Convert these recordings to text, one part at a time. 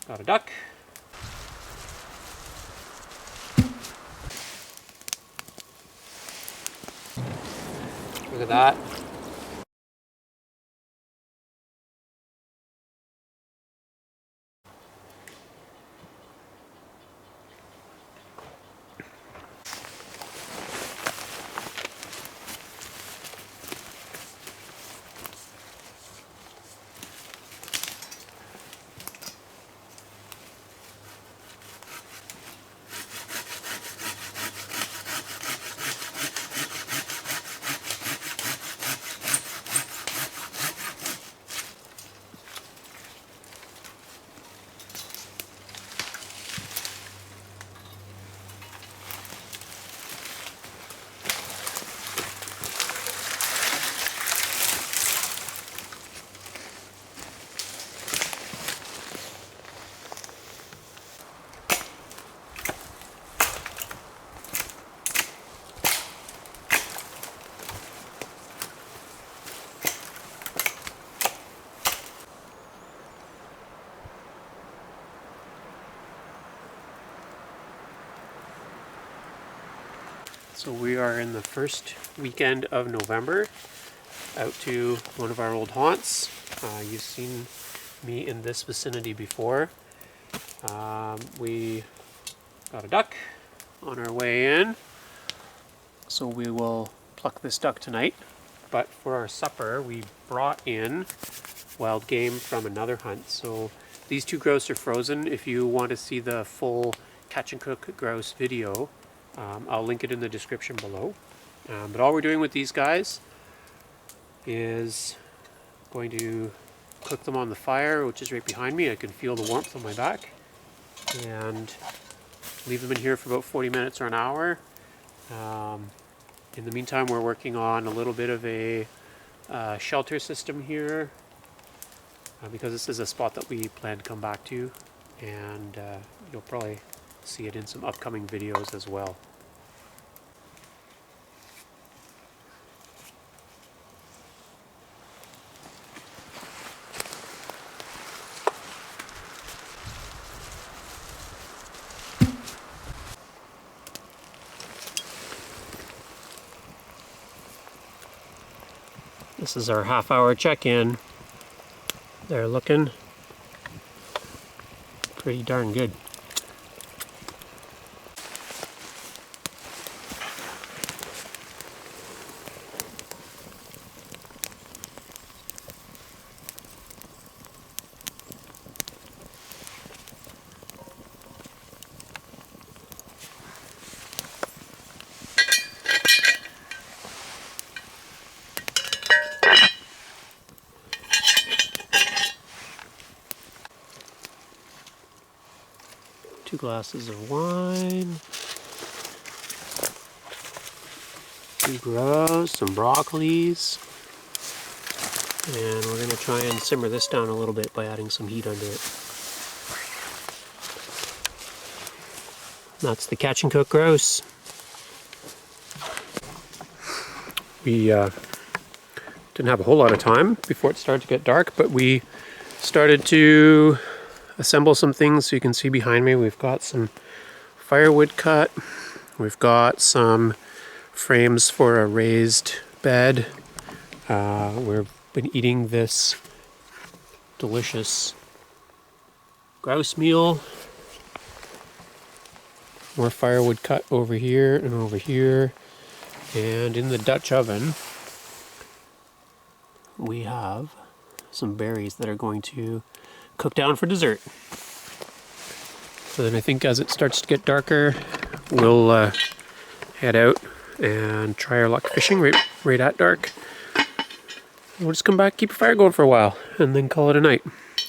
Got a duck. Look at that. So we are in the first weekend of November, out to one of our old haunts. You've seen me in this vicinity before. We got a duck on our way in, so we will pluck this duck tonight. But for our supper, we brought in wild game from another hunt. So these two grouse are frozen. If you want to see the full catch and cook grouse video, I'll link it in the description below. But all we're doing with these guys is going to cook them on the fire, which is right behind me. I can feel the warmth on my back, and leave them in here for about 40 minutes or an hour. In the meantime, we're working on a little bit of a shelter system here, because this is a spot that we plan to come back to, and you'll probably see it in some upcoming videos as well. This is our half-hour check-in. They're looking pretty darn good. Two glasses of wine, two grouse, some broccolis, and we're going to try and simmer this down a little bit by adding some heat under it. That's the catch and cook grouse. We didn't have a whole lot of time before it started to get dark, but we started to assemble some things. So you can see behind me, we've got some firewood cut, we've got some frames for a raised bed. We've been eating this delicious grouse meal. More firewood cut over here and over here, and in the Dutch oven we have some berries that are going to cook down for dessert. So then I think as it starts to get darker, we'll head out and try our luck fishing right at dark. We'll just come back, keep a fire going for a while, and then call it a night.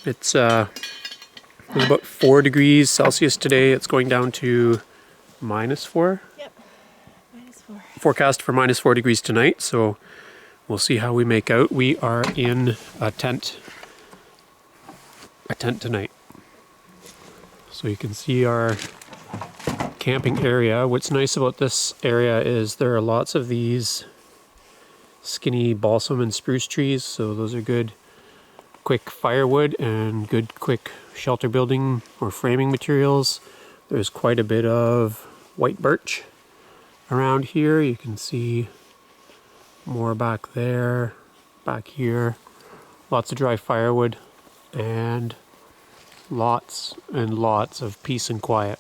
It's about 4 degrees Celsius today. It's going down to -4. Yep, -4. Forecast for -4 degrees tonight, so we'll see how we make out. We are in a tent tonight. So you can see our camping area. What's nice about this area is there are lots of these skinny balsam and spruce trees, so those are good quick firewood and good quick shelter building or framing materials. There's quite a bit of white birch around here. You can see more back there, back here. Lots of dry firewood and lots and lots of peace and quiet.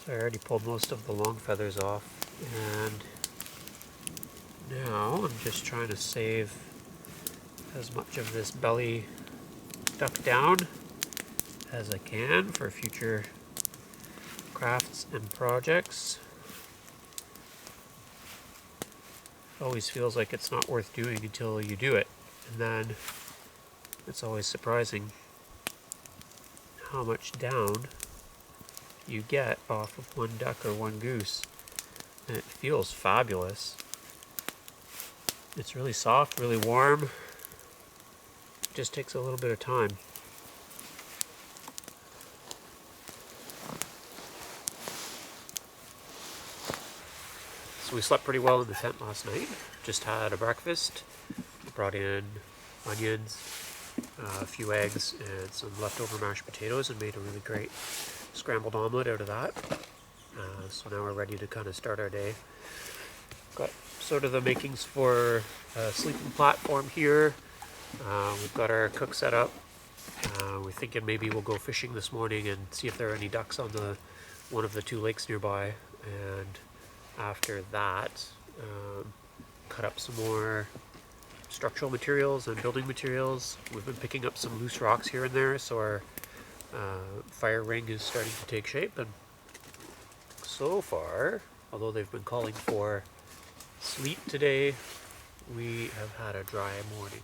So I already pulled most of the long feathers off, and now I'm just trying to save as much of this belly duck down as I can for future crafts and projects. It always feels like it's not worth doing until you do it, and then it's always surprising how much down you get off of one duck or one goose, and it feels fabulous. It's really soft, really warm. It just takes a little bit of time. So we slept pretty well in the tent last night. Just had a breakfast. Brought in onions, a few eggs, and some leftover mashed potatoes, and made a really great scrambled omelet out of that. So now we're ready to kind of start our day. Got sort of the makings for a sleeping platform here. We've got our cook set up. We're thinking maybe we'll go fishing this morning and see if there are any ducks on one of the two lakes nearby. And after that, cut up some more structural materials and building materials. We've been picking up some loose rocks here and there, so our fire ring is starting to take shape. And so far, although they've been calling for sleet today, we have had a dry morning.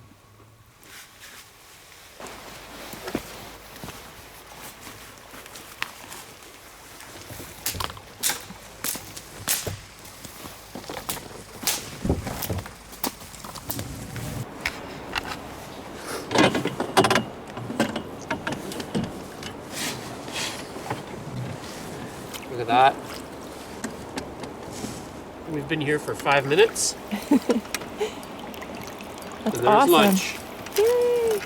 Look at that. We've been here for 5 minutes. That's and there's awesome. lunch. Yay!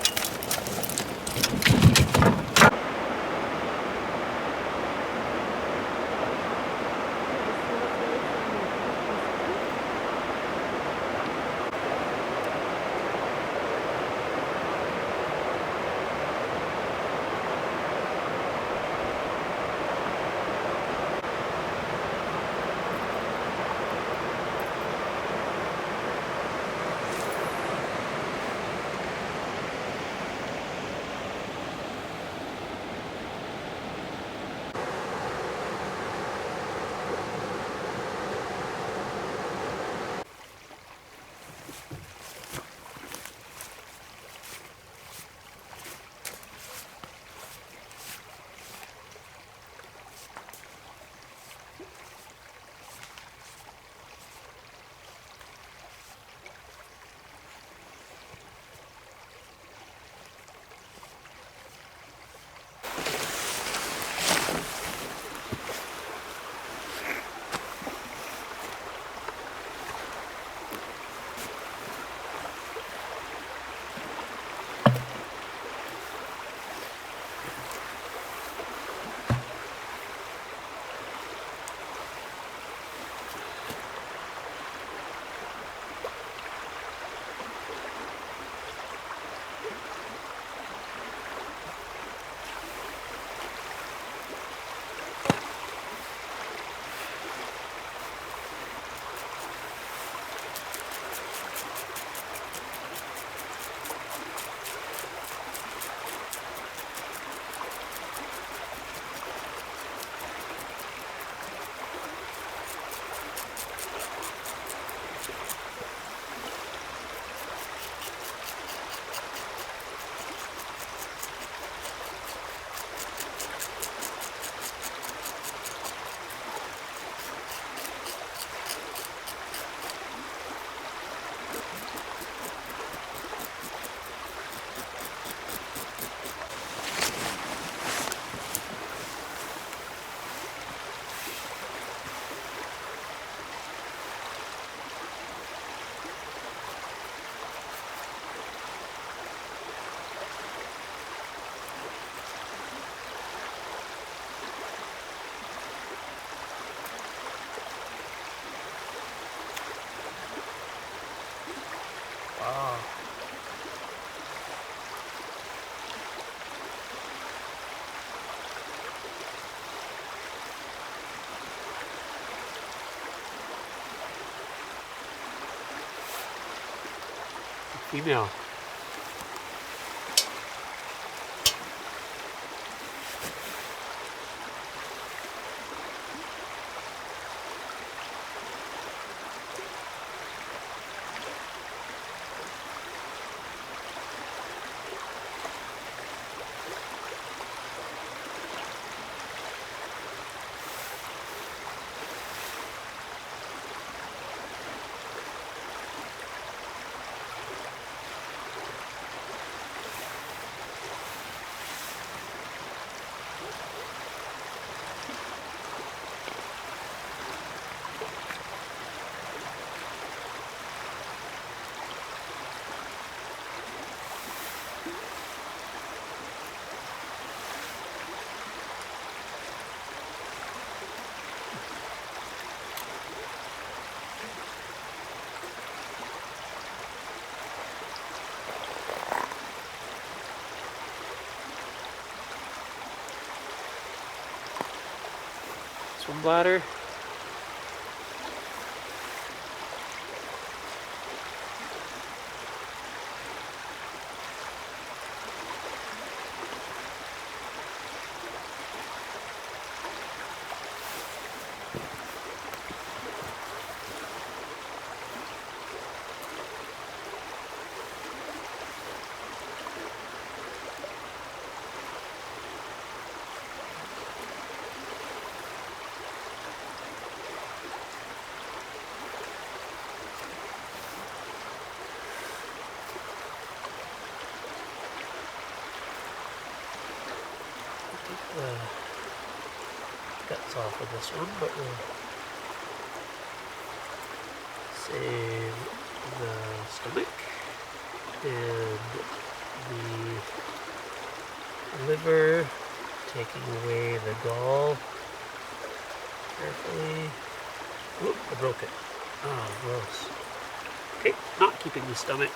female. Swim bladder. Guts off of this one, but we'll save the stomach and the liver, taking away the gall carefully. Whoop, I broke it. Oh, gross. Okay, not keeping the stomach.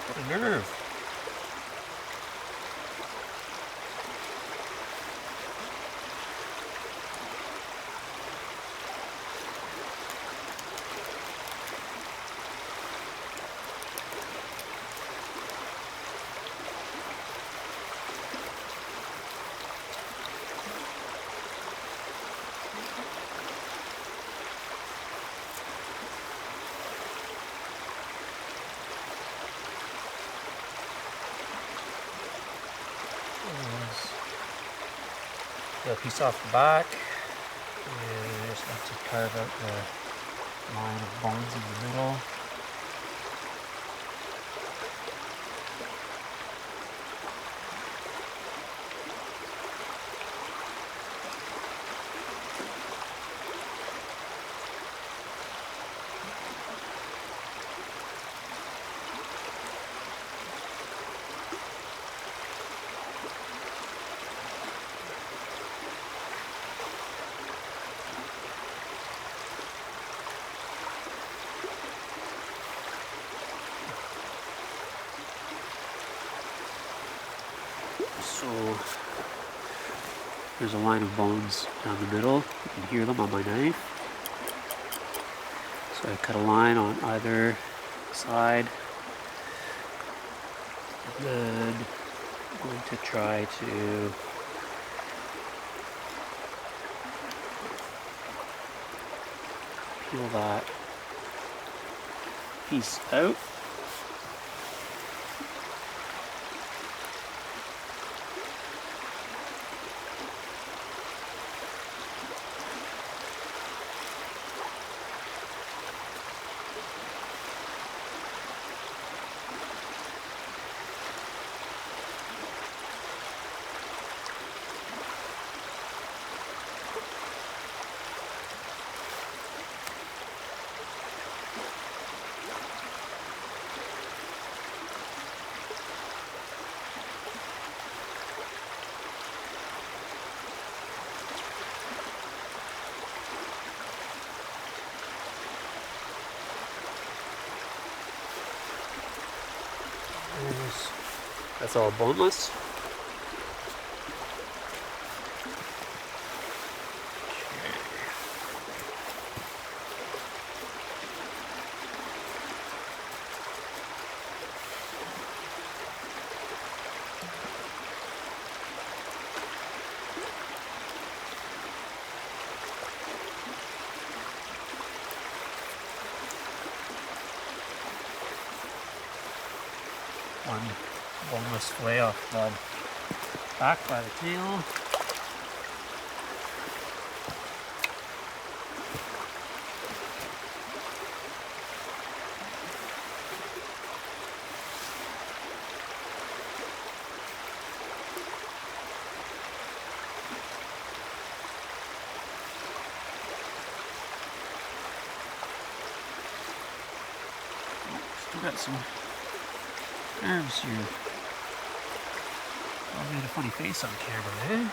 What a nerve. A piece off the back, and I just have to carve out the line of bones in the middle. So there's a line of bones down the middle. You can hear them on my knife. So I cut a line on either side. And then I'm going to try to peel that piece out. That's all boneless. One boneless fillet off the back by the tail. Still got some herbs here. I made a funny face on camera, eh?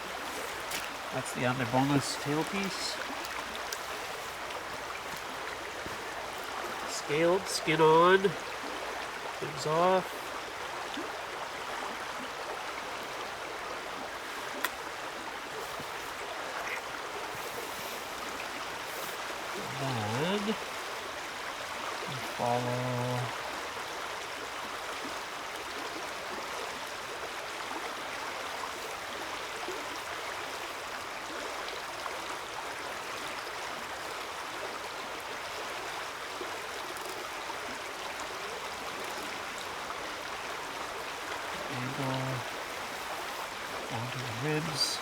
That's the other boneless tail piece. Scaled, skin on, things off. And then we follow onto the ribs.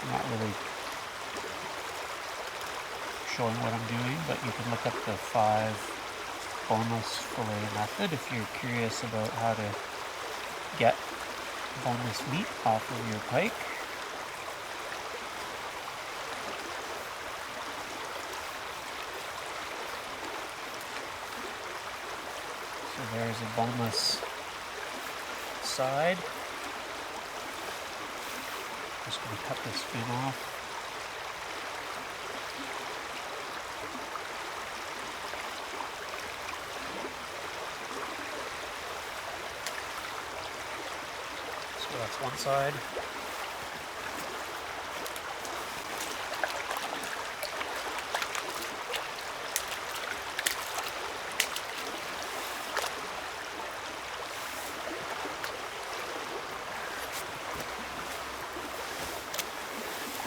I'm not really showing what I'm doing, but you can look up the 5 boneless fillet method if you're curious about how to get boneless meat off of your pike. So there's a boneless side. Just going to cut this fin off. So that's one side.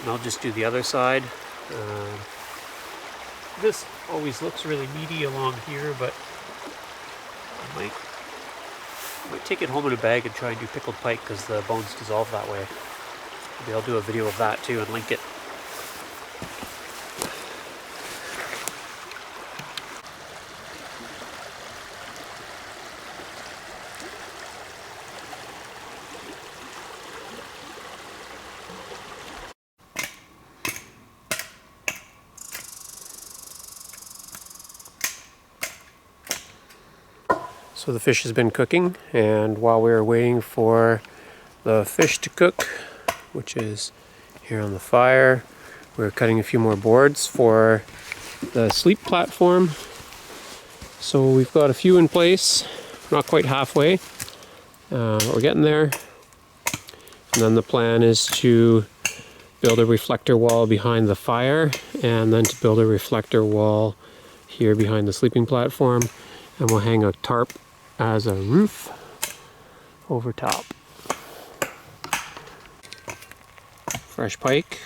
And I'll just do the other side. This always looks really meaty along here, but I might take it home in a bag and try and do pickled pike because the bones dissolve that way. Maybe I'll do a video of that too and link it. So the fish has been cooking, and while we were waiting for the fish to cook, which is here on the fire, we're cutting a few more boards for the sleep platform. So we've got a few in place, not quite halfway, but we're getting there. And then the plan is to build a reflector wall behind the fire, and then to build a reflector wall here behind the sleeping platform, and we'll hang a tarp as a roof over top. Fresh pike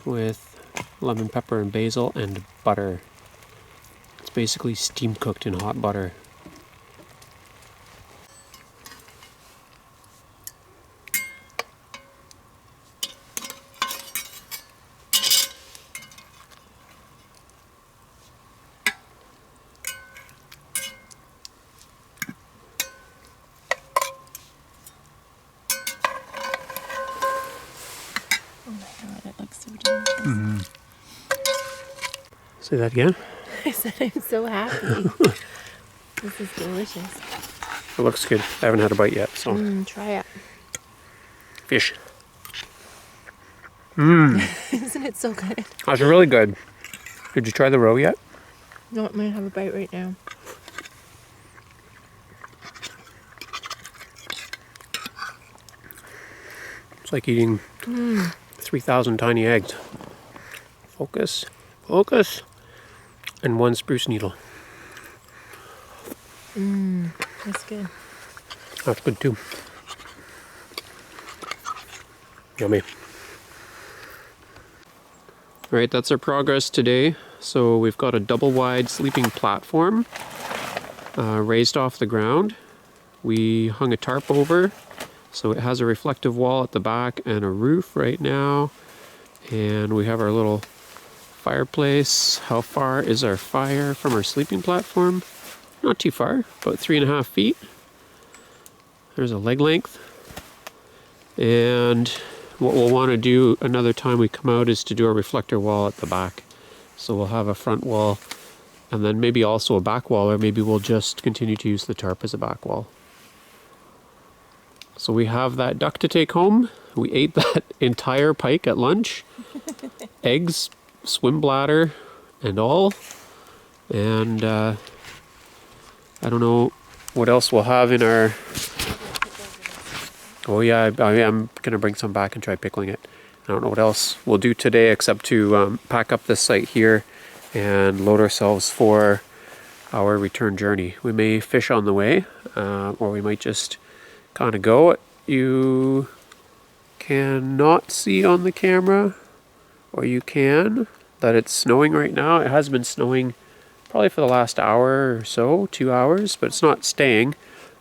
with lemon pepper and basil and butter. It's basically steam cooked in hot butter. Oh my god, it looks so delicious. Say that again? I said I'm so happy. This is delicious. It looks good. I haven't had a bite yet, so. Try it. Fish. Isn't it so good? That's really good. Did you try the roe yet? No, I'm gonna have a bite right now. It's like eating 3,000 tiny eggs. Focus, focus, and one spruce needle. That's good. That's good too. Yummy. Alright, that's our progress today. So we've got a double wide sleeping platform raised off the ground. We hung a tarp over, so it has a reflective wall at the back and a roof right now. And we have our little fireplace. How far is our fire from our sleeping platform? Not too far, about 3.5 feet. There's a leg length. And what we'll want to do another time we come out is to do a reflector wall at the back. So we'll have a front wall and then maybe also a back wall, or maybe we'll just continue to use the tarp as a back wall. So we have that duck to take home. We ate that entire pike at lunch. Eggs, swim bladder, and all. And I don't know what else we'll have in our... Oh yeah, I am going to bring some back and try pickling it. I don't know what else we'll do today except to pack up this site here and load ourselves for our return journey. We may fish on the way, or we might just kind of go. You cannot see on the camera, or you can, that it's snowing right now. It has been snowing probably for the last hour or so, 2 hours, but it's not staying,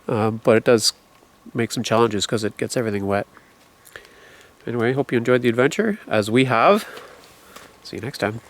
but it does make some challenges because it gets everything wet. Anyway, hope you enjoyed the adventure, as we have. See you next time.